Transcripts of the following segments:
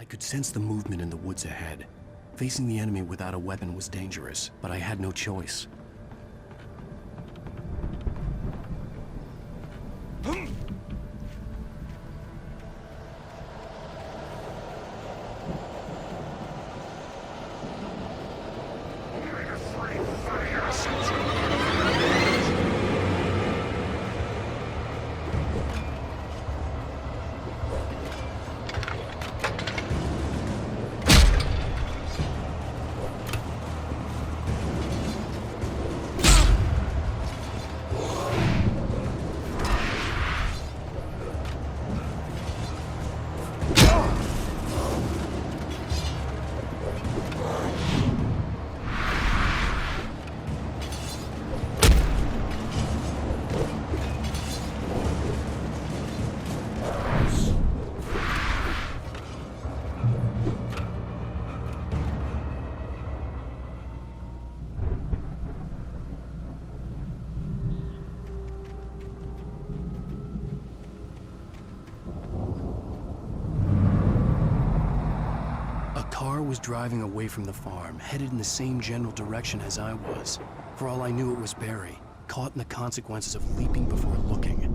I could sense the movement in the woods ahead. Facing the enemy without a weapon was dangerous, but I had no choice. Was driving away from the farm, headed in the same general direction as I was. For all I knew, it was Barry, caught in the consequences of leaping before looking.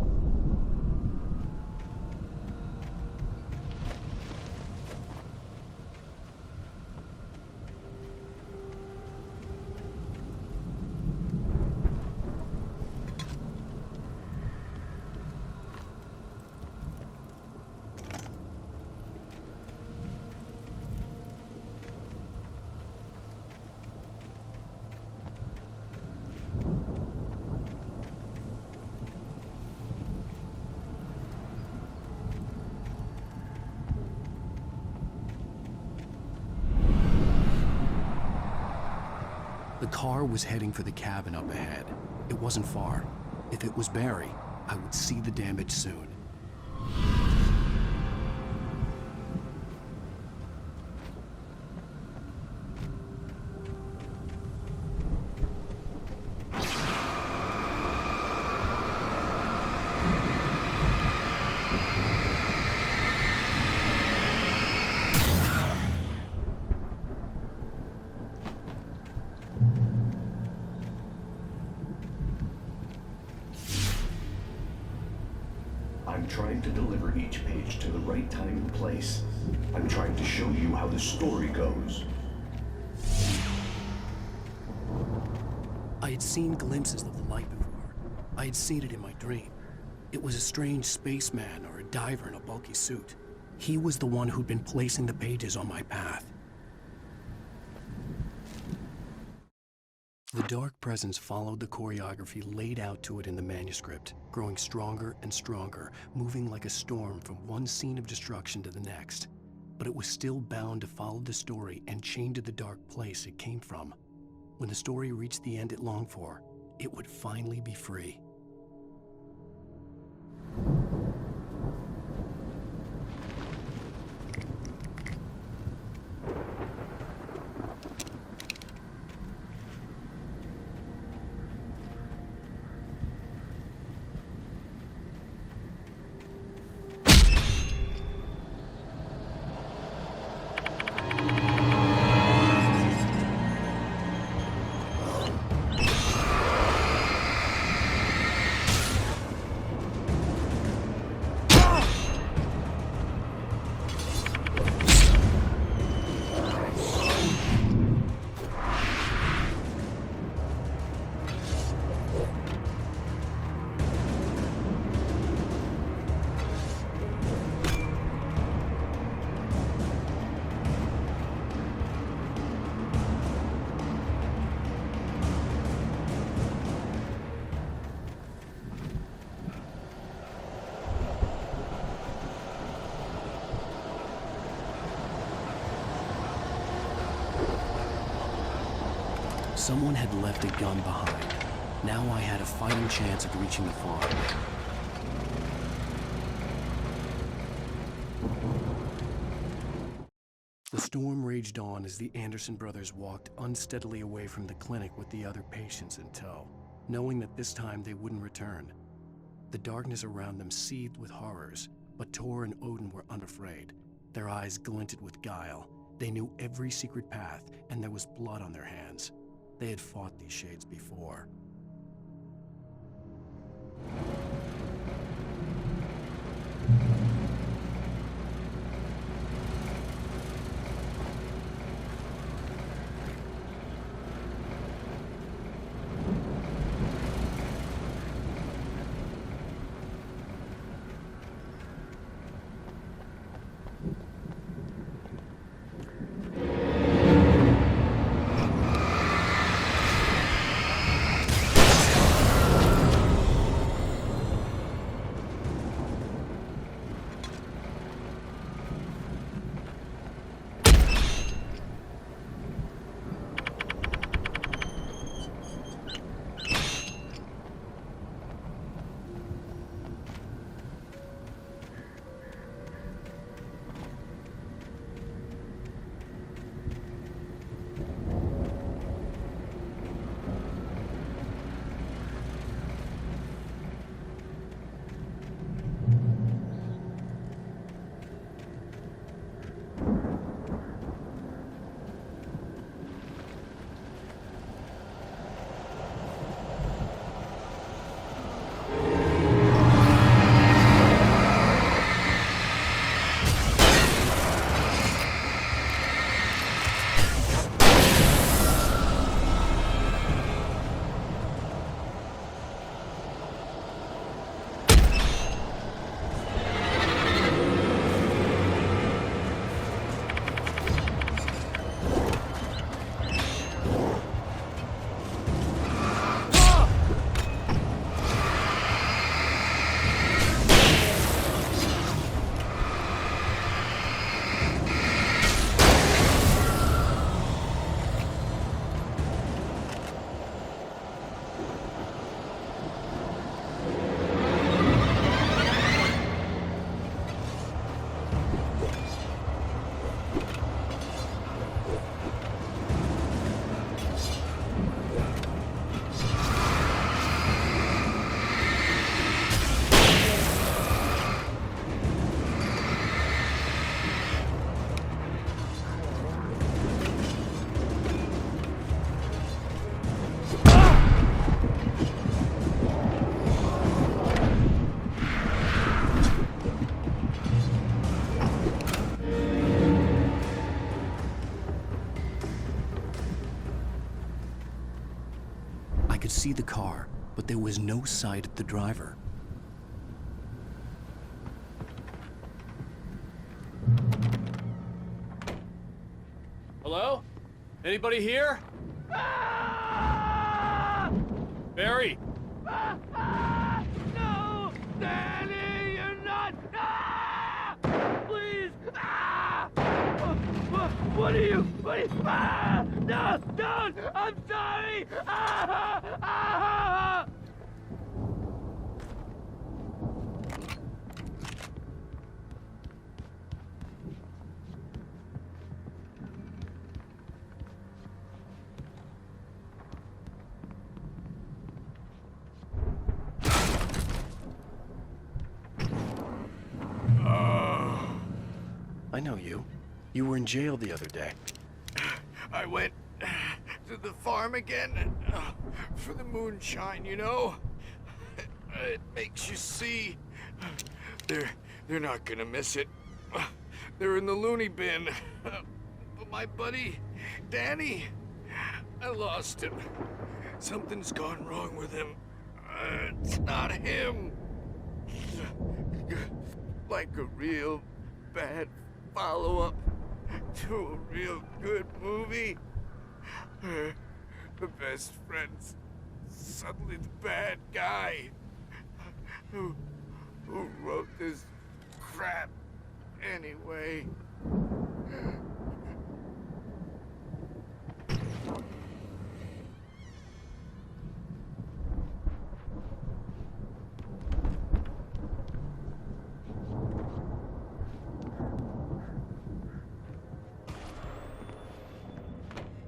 The car was heading for the cabin up ahead. It wasn't far. If it was Barry, I would see the damage soon. I'm trying to deliver each page to the right time and place. I'm trying to show you how the story goes. I had seen glimpses of the light before. I had seen it in my dream. It was a strange spaceman or a diver in a bulky suit. He was the one who'd been placing the pages on my path. The dark presence followed the choreography laid out to it in the manuscript, growing stronger and stronger, moving like a storm from one scene of destruction to the next. But it was still bound to follow the story and chained to the dark place it came from. When the story reached the end it longed for, it would finally be free. Someone had left a gun behind. Now I had a fighting chance of reaching the farm. The storm raged on as the Anderson brothers walked unsteadily away from the clinic with the other patients in tow, knowing that this time they wouldn't return. The darkness around them seethed with horrors, but Tor and Odin were unafraid. Their eyes glinted with guile. They knew every secret path, and there was blood on their hands. They had fought these shades before. I could see the car, but there was no sight of the driver. Hello? Anybody here? Barry! No! Danny, you're not! Please! What are you? No! Don't! I'm sorry! I know you. You were in jail the other day. I went to the farm again for the moonshine, you know? It makes you see. They're not gonna miss it. They're in the loony bin. But my buddy, Danny, I lost him. Something's gone wrong with him. It's not him. Like a real bad follow-up to a real good movie. The best friend's suddenly the bad guy. Who wrote this crap anyway?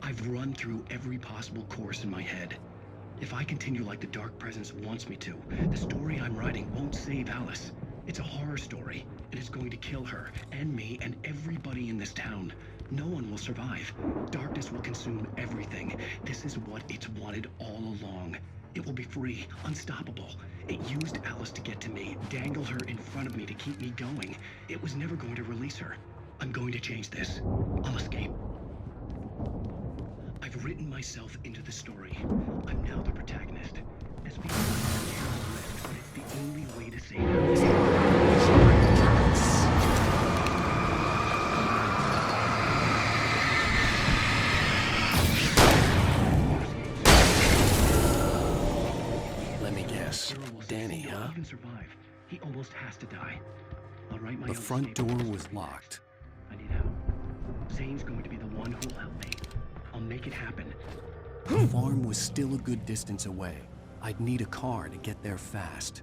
I've run through every possible course in my head. If I continue like the Dark Presence wants me to, the story I'm writing won't save Alice. It's a horror story. and it's going to kill her, and me, and everybody in this town. No one will survive. Darkness will consume everything. This is what it's wanted all along. It will be free, unstoppable. It used Alice to get to me, dangle her in front of me to keep me going. It was never going to release her. I'm going to change this. I'll escape. I've written myself into the story. I'm now the protagonist. As people are terrible risk, but it's the only way to save Alice. Let me guess. Hero will Danny, succeed or huh? even survive. He almost has to die. I'll write my The own front escape door plan. was locked. I need help. Zane's going to be the one who'll help me. I'll make it happen. The farm was still a good distance away. I'd need a car to get there fast.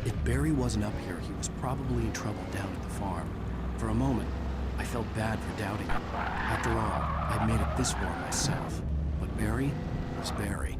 If Barry wasn't up here, he was probably in trouble down at the farm. For a moment, I felt bad for doubting him. After all, I'd made it this far myself. But Barry was Barry.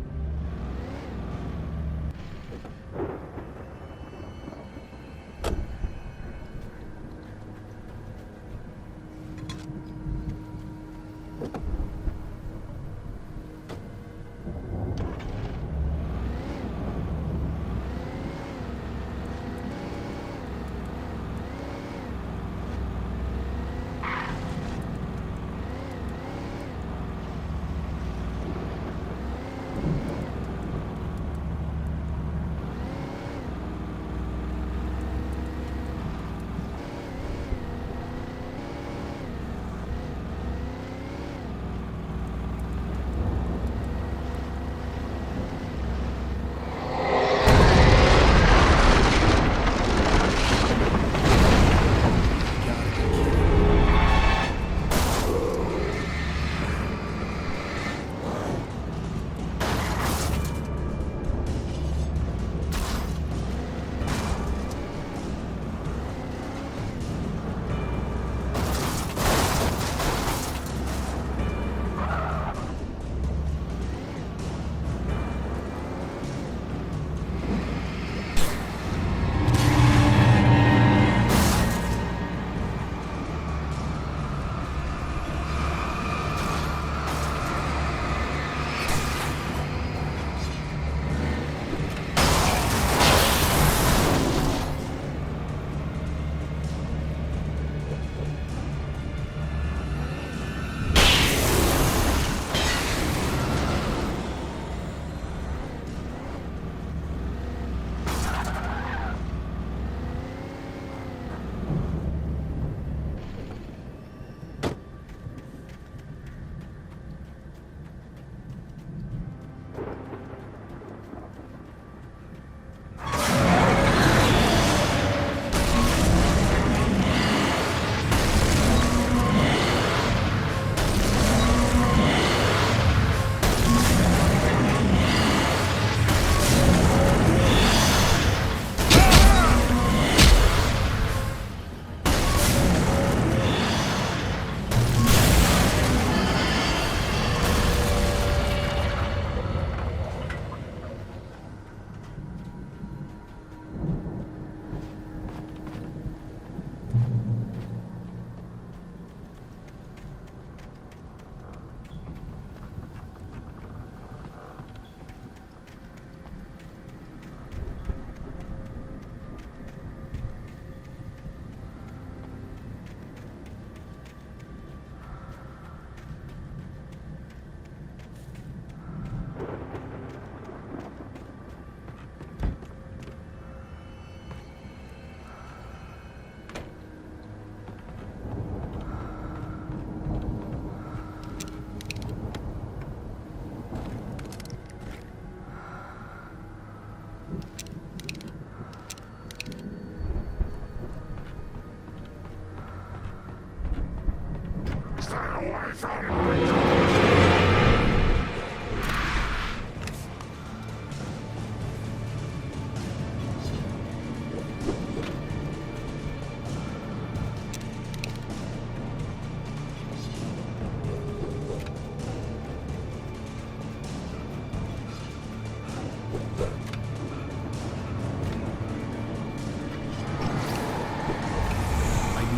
I'd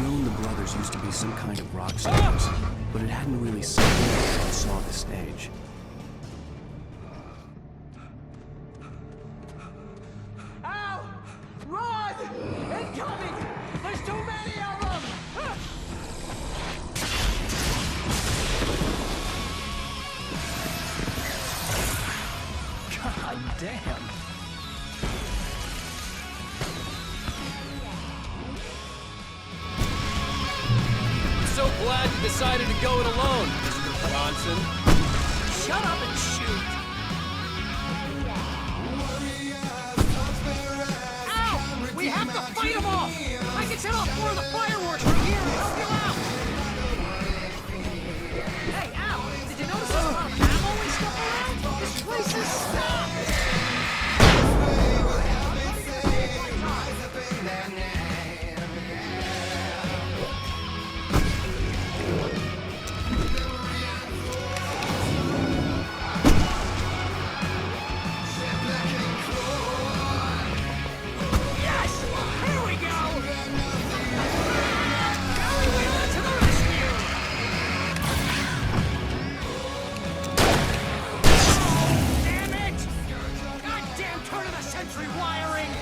known the brothers used to be some kind of rock stars, but it hadn't really sunk in until I saw the stage. Ow! Run! Incoming! There's too many of them! God damn! I'm so glad you decided to go it alone, Mr. Johnson. Shut up and shoot! Ow! We have to fight them all! I can set off more of the fireworks from here and help you out! Hey, Al! Did you notice there's a lot of ammo and stuff around? This place is stopped! Yes! Here we go! Barry Wheeler to the rescue! Damn it! Goddamn turn of the century wiring!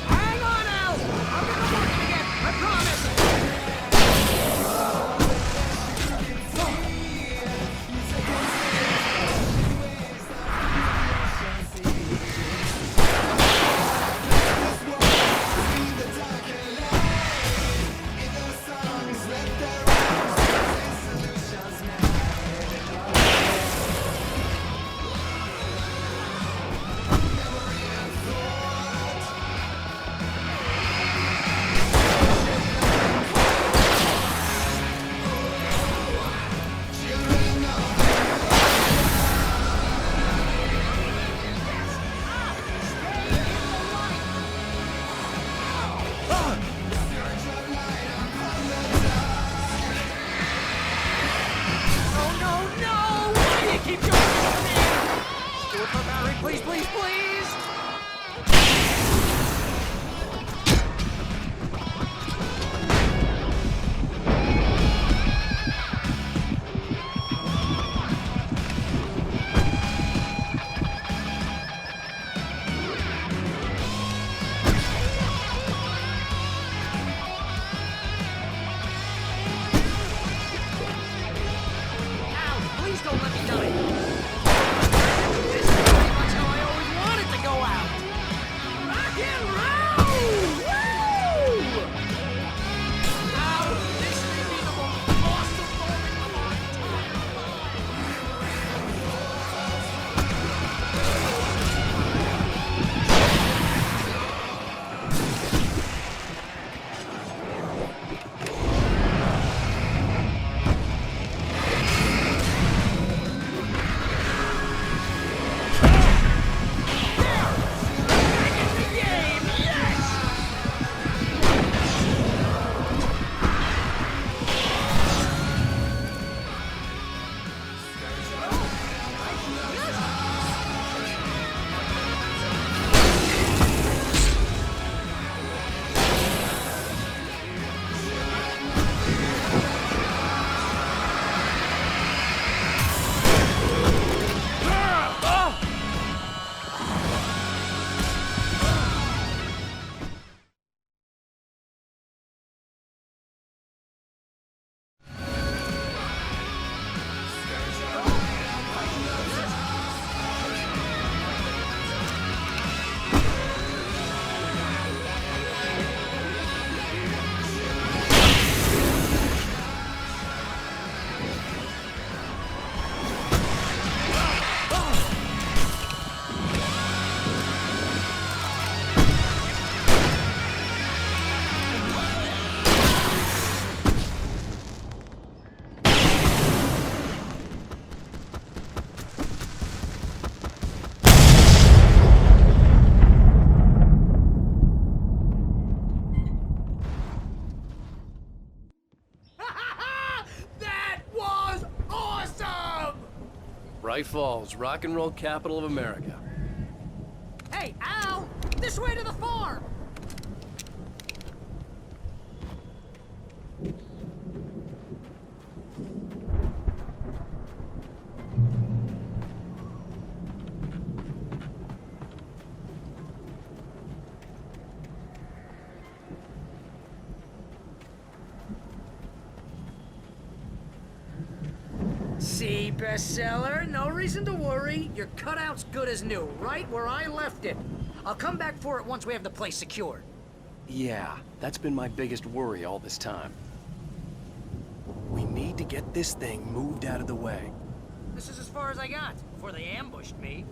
Hang on, Al! I'm gonna work it again, I promise! Oh no, no! Why do you keep doing this to me? Do it for Barry, please, please, please! Al, please don't let me die! This is pretty much how I always wanted to go Bright Falls, rock and roll capital of America. Hey, Al! This way to the farm! See, bestseller? No reason to worry. Your cutout's good as new, right where I left it. I'll come back for it once we have the place secured. Yeah, that's been my biggest worry all this time. We need to get this thing moved out of the way. This is as far as I got before they ambushed me.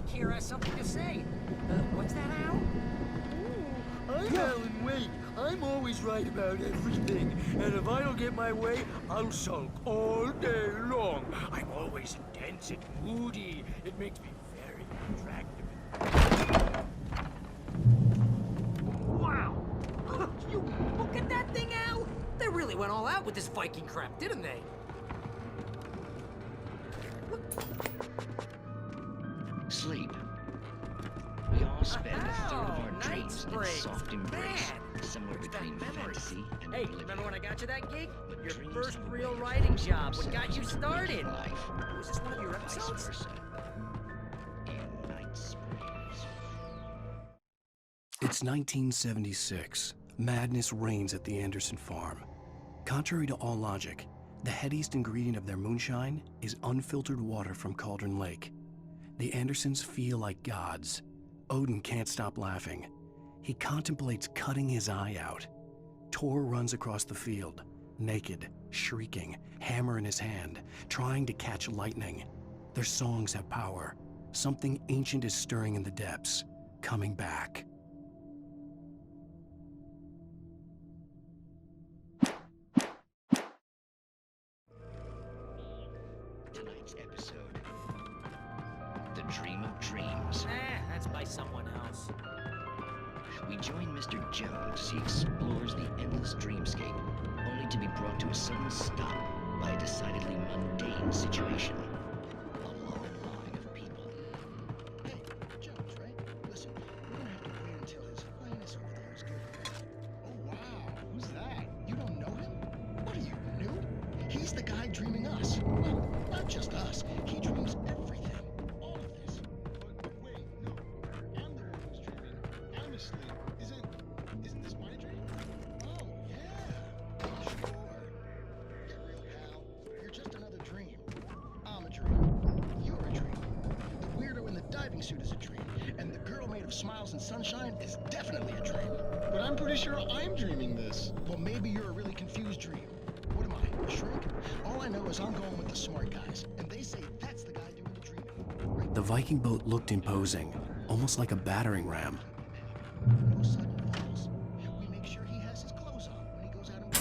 Here has something to say. What's that, Al? I'm Alan Wake. I'm always right about everything. And if I don't get my way, I'll sulk all day long. I'm always intense and moody. It makes me very attractive. Wow! You look at that thing, Al! They really went all out with this Viking crap, didn't they? Sleep. We all spend a third of our night dreams in springs. soft embrace, Man, somewhere what's between that memory? fantasy and Hey, oblivion. remember when I got you that gig? But Your dreams first are real way writing from job, what got you themselves started? in life, Was this one of your or vice episodes? versa. In Night Springs. It's 1976. Madness reigns at the Anderson farm. Contrary to all logic, the headiest ingredient of their moonshine is unfiltered water from Cauldron Lake. The Andersons feel like gods. Odin can't stop laughing. He contemplates cutting his eye out. Tor runs across the field, naked, shrieking, hammer in his hand, trying to catch lightning. Their songs have power. Something ancient is stirring in the depths, coming back. Tonight's episode. The Dream of Dreams. That's by someone else. We join Mr. Jones as he explores the endless dreamscape, only to be brought to a sudden stop by a decidedly mundane situation. A long line of people. Hey, Jones, right? Listen, we're gonna have to wait until his highness over there is good. Oh, wow. Who's that? You don't know him? What are you, new? He's the guy dreaming us. Well, not just us. He dreams everything. All of this. But wait, no. I'm the one who's dreaming. I'm asleep. Isn't this my dream? Oh, yeah. Sure. Get real, pal. You're just another dream. I'm a dream. You're a dream. The weirdo in the diving suit is a dream. And the girl made of smiles and sunshine is definitely a dream. But I'm pretty sure I'm dreaming this. Well, maybe you're a really confused dream. What am I, a shrink? All I know is I'm going with the smart guys. And they say that's the guy doing the dreaming. Right? The Viking boat looked imposing, almost like a battering ram. No sudden falls. We make sure he has his clothes on when he goes out and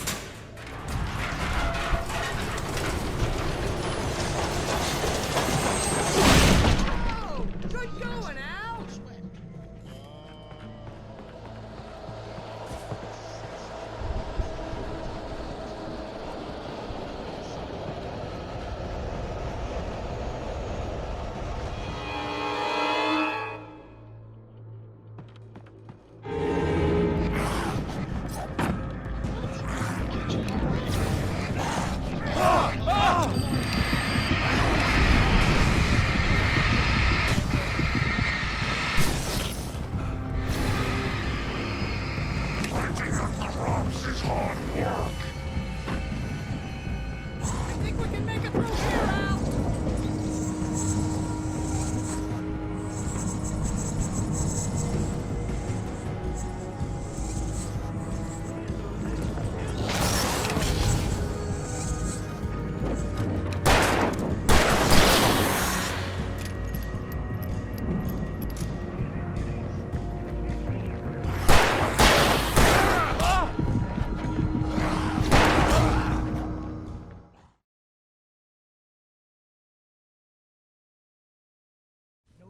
Oh! Good going, Al! sweat.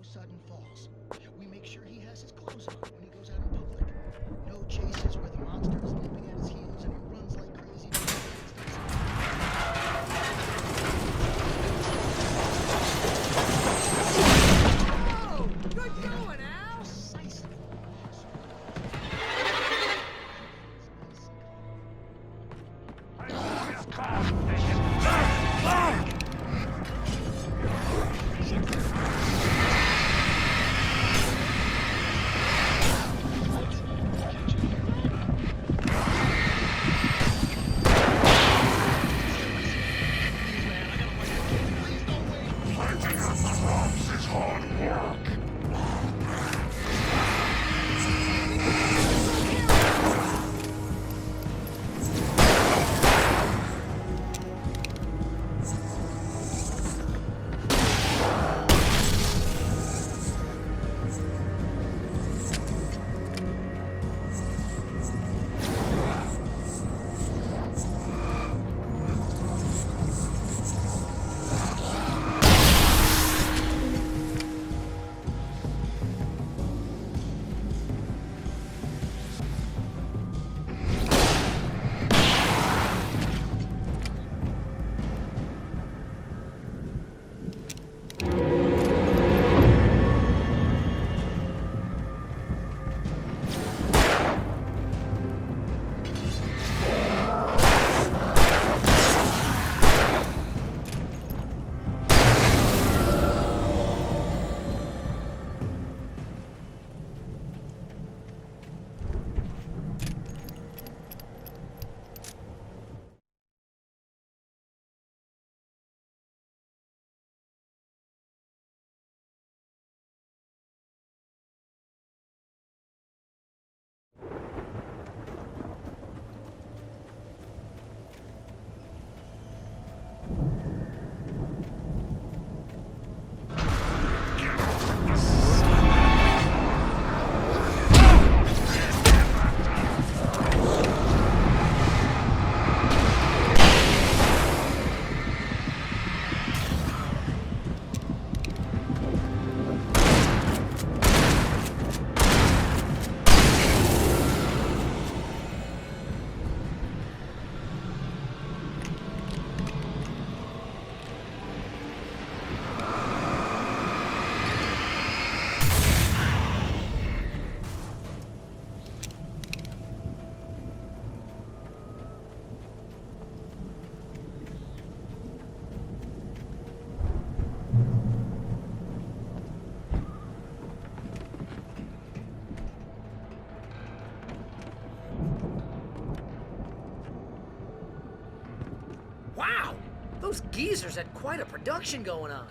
sudden falls. We make sure he has his clothes on when he goes out in public. No chases where the monster is nipping at his heels and he runs like crazy. Oh, good going, Al. Precisely. Wow! Those geezers had quite a production going on.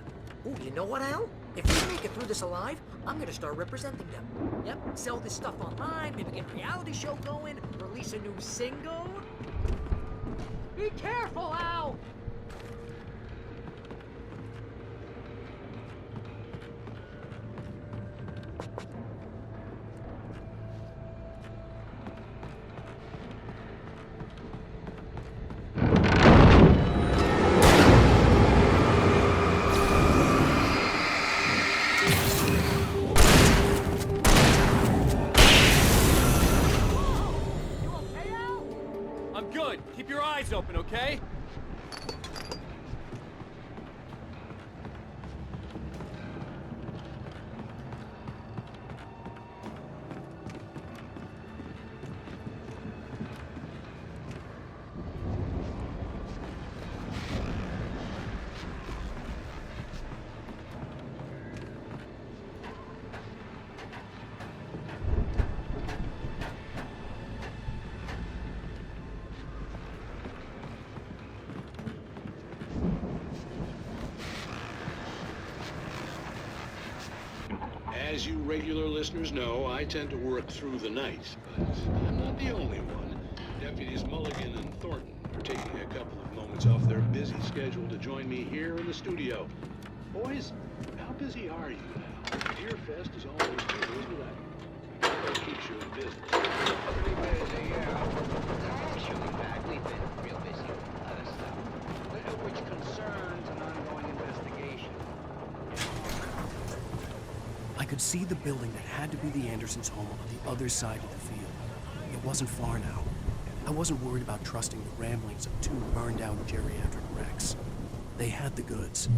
Ooh, you know what, Al? If we make it through this alive, I'm gonna start representing them. Yep, sell this stuff online, maybe get a reality show going, release a new single. Be careful, Al! I'm good. Keep your eyes open, okay? As you regular listeners know, I tend to work through the night, but I'm not the only one. Deputies Mulligan and Thornton are taking a couple of moments off their busy schedule to join me here in the studio. Boys, how busy are you now? Deerfest is almost here, isn't it? That keeps you in business. Pretty busy, yeah. Actually, in fact, we've been real busy with other stuff, which concerns an ongoing investigation. could see the building that had to be the Andersons' home on the other side of the field. It wasn't far now. I wasn't worried about trusting the ramblings of two burned-out geriatric wrecks. They had the goods.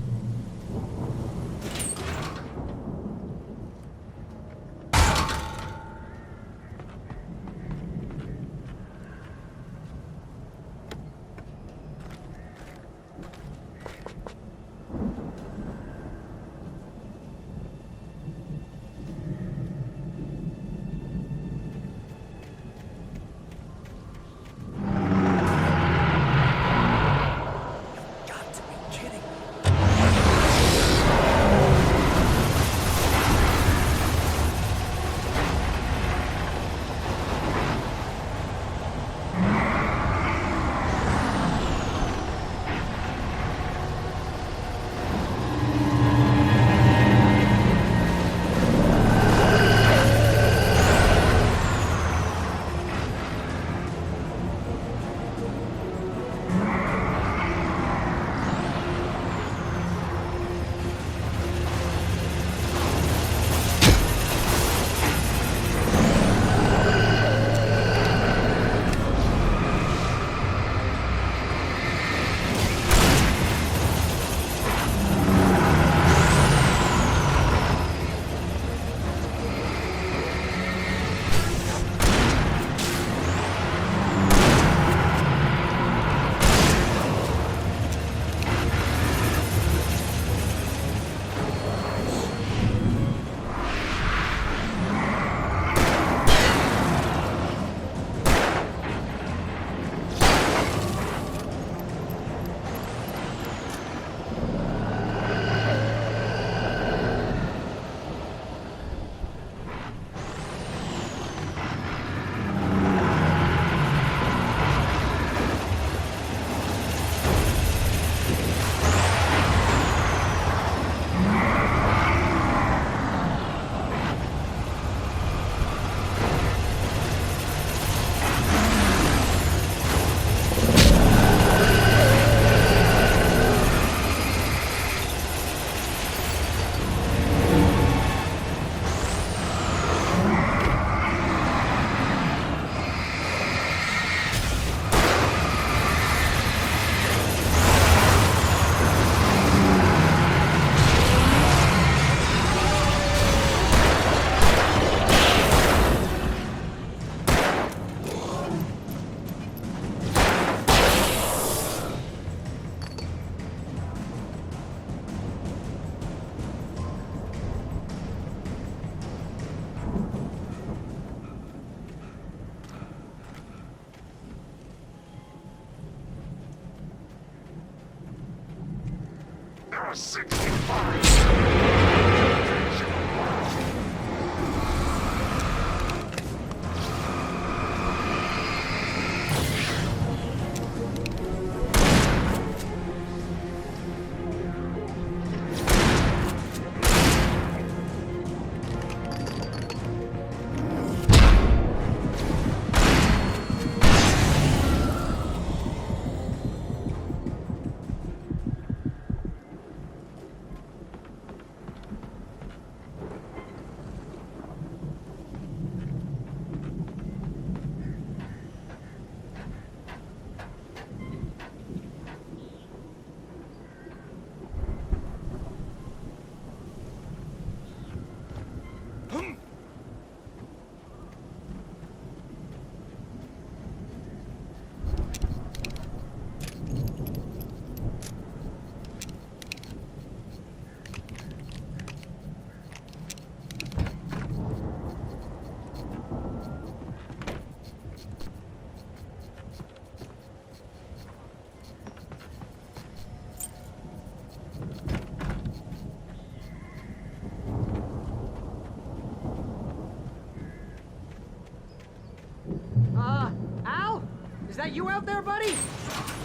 Al? Is that you out there, buddy?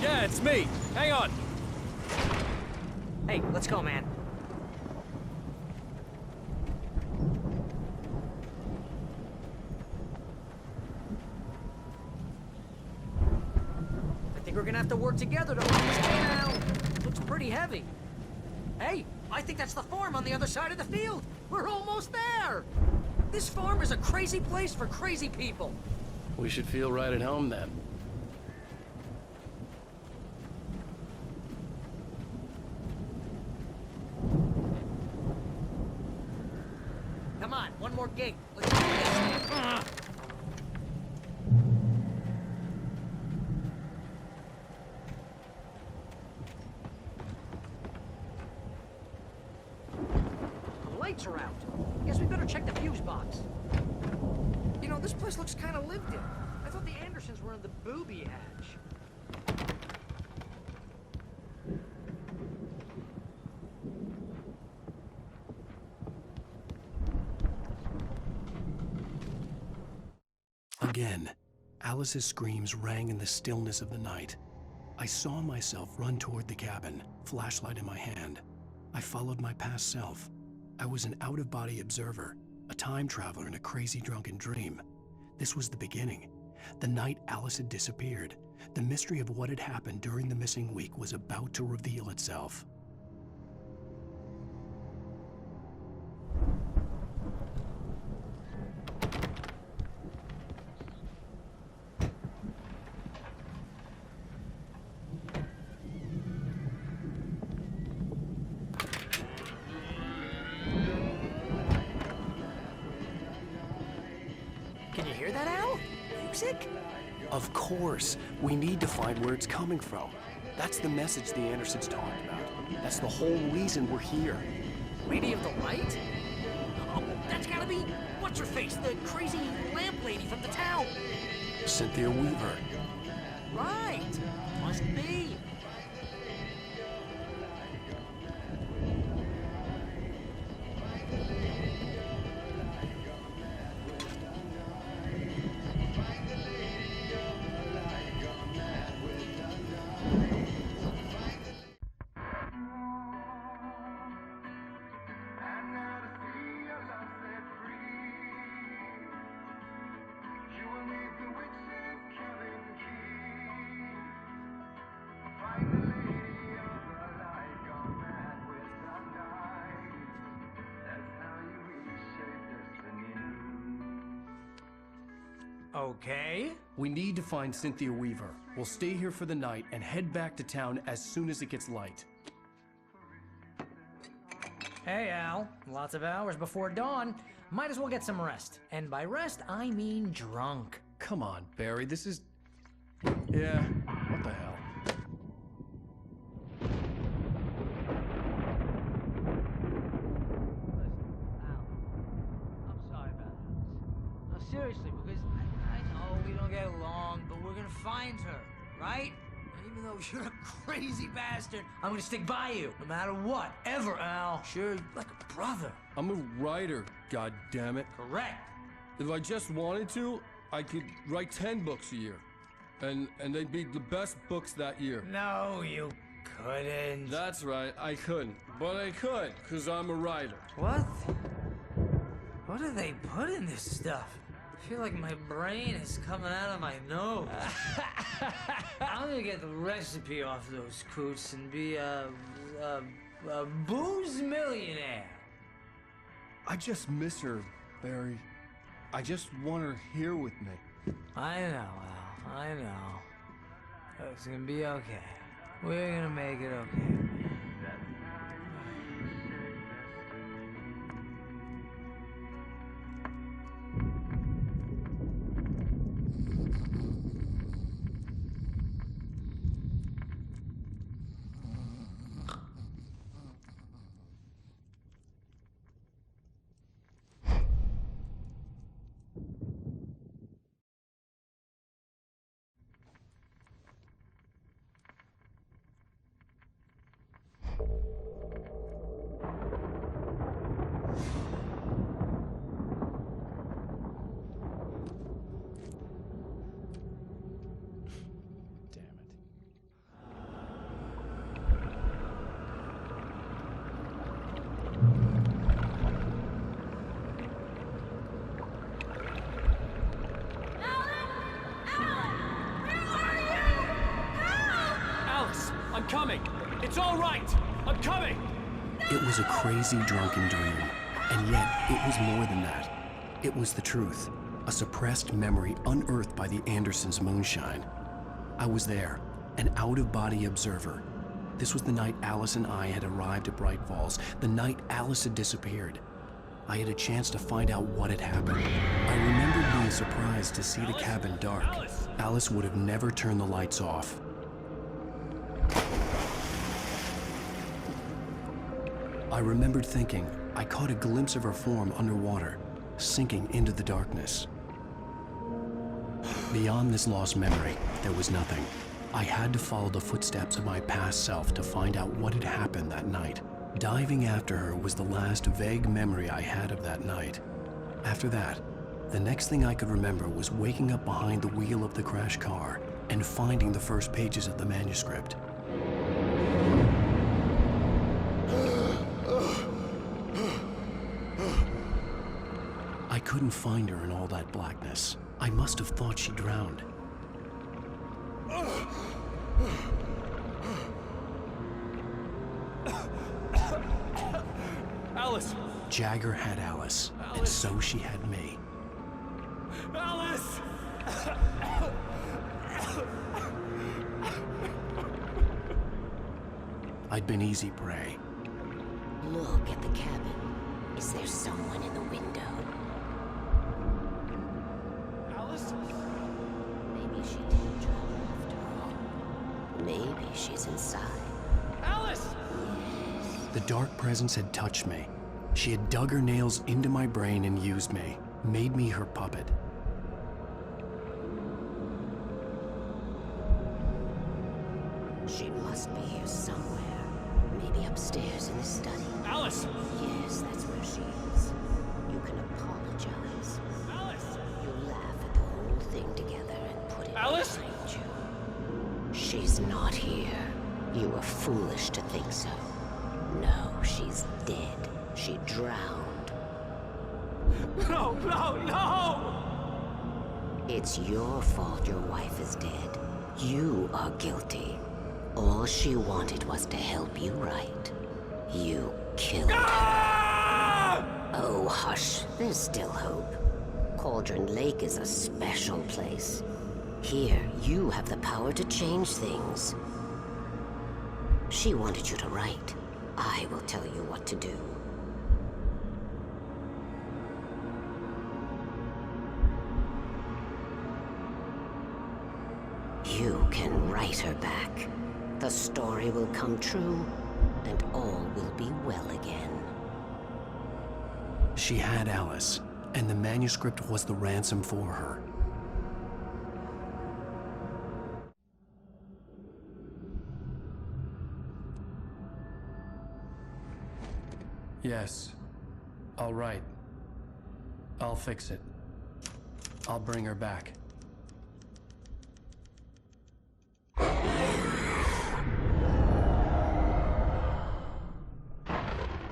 Yeah, it's me. Hang on. Hey, let's go, man. I think we're gonna have to work together to hold this thing down. Looks pretty heavy. Hey, I think that's the farm on the other side of the field. We're almost there! This farm is a crazy place for crazy people. We should feel right at home then. Come on, one more gate. Let's do this. The lights are out. Guess we better check the fuse box. You know, this place looks kind of lived in. I thought the Andersons were in the booby hatch. Again, Alice's screams rang in the stillness of the night. I saw myself run toward the cabin, flashlight in my hand. I followed my past self. I was an out-of-body observer, a time traveler in a crazy drunken dream. This was the beginning. The night Alice had disappeared. The mystery of what had happened during the missing week was about to reveal itself. Can you hear that, Al? Music? Of course, we need to find where it's coming from. That's the message the Andersons talked about. That's the whole reason we're here. Lady of the Light? Oh, that's gotta be... What's-her-face? The crazy lamp lady from the town. Cynthia Weaver. Right. Must be. Okay. We need to find Cynthia Weaver. We'll stay here for the night and head back to town as soon as it gets light. Hey, Al. Lots of hours before dawn. Might as well get some rest. And by rest, I mean drunk. Come on, Barry, this is... Yeah, what the hell? I'm sorry about that. No, seriously, because I know we don't get along, but we're gonna find her, right? And even though you're a crazy bastard, I'm gonna stick by you, no matter what, ever, Al. Sure, like a brother. I'm a writer, goddammit. Correct. If I just wanted to, I could write 10 books a year. And they'd be the best books that year. No, you couldn't. That's right, I couldn't. But I could, because I'm a writer. What? What do they put in this stuff? I feel like my brain is coming out of my nose. I'm gonna get the recipe off those coots and be a booze millionaire. I just miss her, Barry. I just want her here with me. I know, Al. I know. It's gonna be okay. We're gonna make it okay. I'm coming! It's all right! I'm coming! It was a crazy drunken dream. And yet, it was more than that. It was the truth, a suppressed memory unearthed by the Andersons' moonshine. I was there, an out-of-body observer. This was the night Alice and I had arrived at Bright Falls, the night Alice had disappeared. I had a chance to find out what had happened. I remembered being surprised to see the cabin dark. Alice would have never turned the lights off. I remembered thinking I caught a glimpse of her form underwater, sinking into the darkness. Beyond this lost memory, there was nothing. I had to follow the footsteps of my past self to find out what had happened that night. Diving after her was the last vague memory I had of that night. After that, the next thing I could remember was waking up behind the wheel of the crashed car and finding the first pages of the manuscript. I couldn't find her in all that blackness. I must have thought she drowned. Alice! Jagger had Alice, and so she had me. Alice! I'd been easy prey. Look at the cabin. Is there someone in the window? Alice? Maybe she did drown after all. Maybe she's inside. Alice! The dark presence had touched me. She had dug her nails into my brain and used me, made me her puppet. She must be here somewhere. Maybe upstairs in the study. Alice! Yes, that's where she is. You can apologize. Alice! You laugh at the whole thing together and put it Alice? behind you. She's not here. You were foolish to think so. No, she's dead. She drowned. No, no, no! It's your fault your wife is dead. You are guilty. All she wanted was to help you right. You killed her. Oh, hush. There's still hope. Cauldron Lake is a special place. Here, you have the power to change things. She wanted you to write. I will tell you what to do. You can write her back. The story will come true, and all will be well again. She had Alice, and the manuscript was the ransom for her. Yes. All right. I'll fix it. I'll bring her back.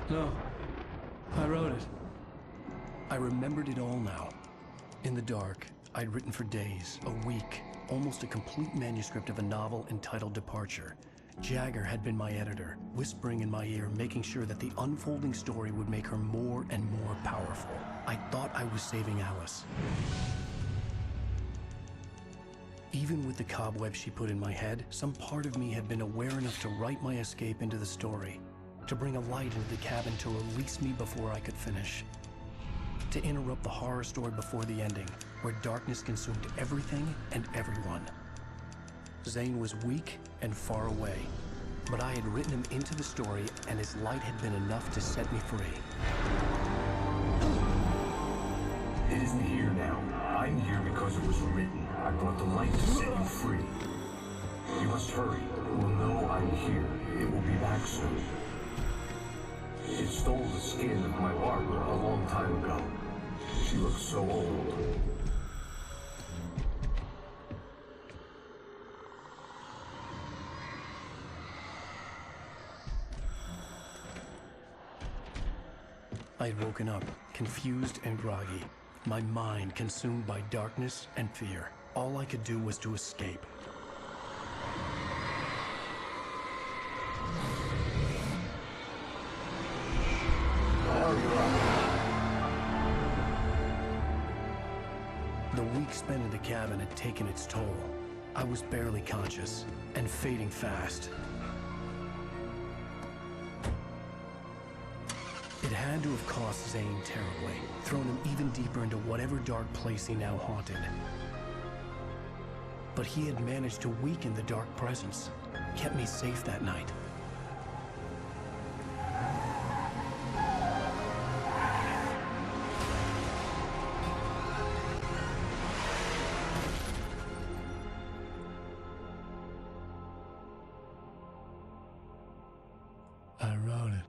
No. I wrote it. I remembered it all now. In the dark, I'd written for days, a week, almost a complete manuscript of a novel entitled Departure. Jagger had been my editor, whispering in my ear, making sure that the unfolding story would make her more and more powerful. I thought I was saving Alice. Even with the cobweb she put in my head, some part of me had been aware enough to write my escape into the story, to bring a light into the cabin to release me before I could finish, to interrupt the horror story before the ending, where darkness consumed everything and everyone. Zane was weak and far away, but I had written him into the story, and his light had been enough to set me free. It isn't here now. I'm here because it was written. I brought the light to set you free. You must hurry. It will know I'm here. It will be back soon. It stole the skin of my Barbara a long time ago. She looks so old. I had woken up, confused and groggy, my mind consumed by darkness and fear. All I could do was to escape. There you are. The week spent in the cabin had taken its toll. I was barely conscious, and fading fast. It had to have cost Zane terribly, thrown him even deeper into whatever dark place he now haunted. But he had managed to weaken the dark presence, kept me safe that night. I wrote it.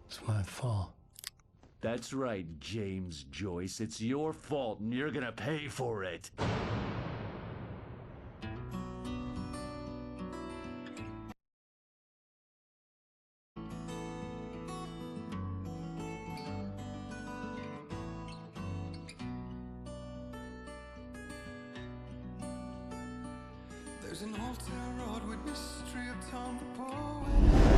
It's my fault. That's right, James Joyce. It's your fault, and you're gonna pay for it. There's an old town road with mystery of Tom the poet.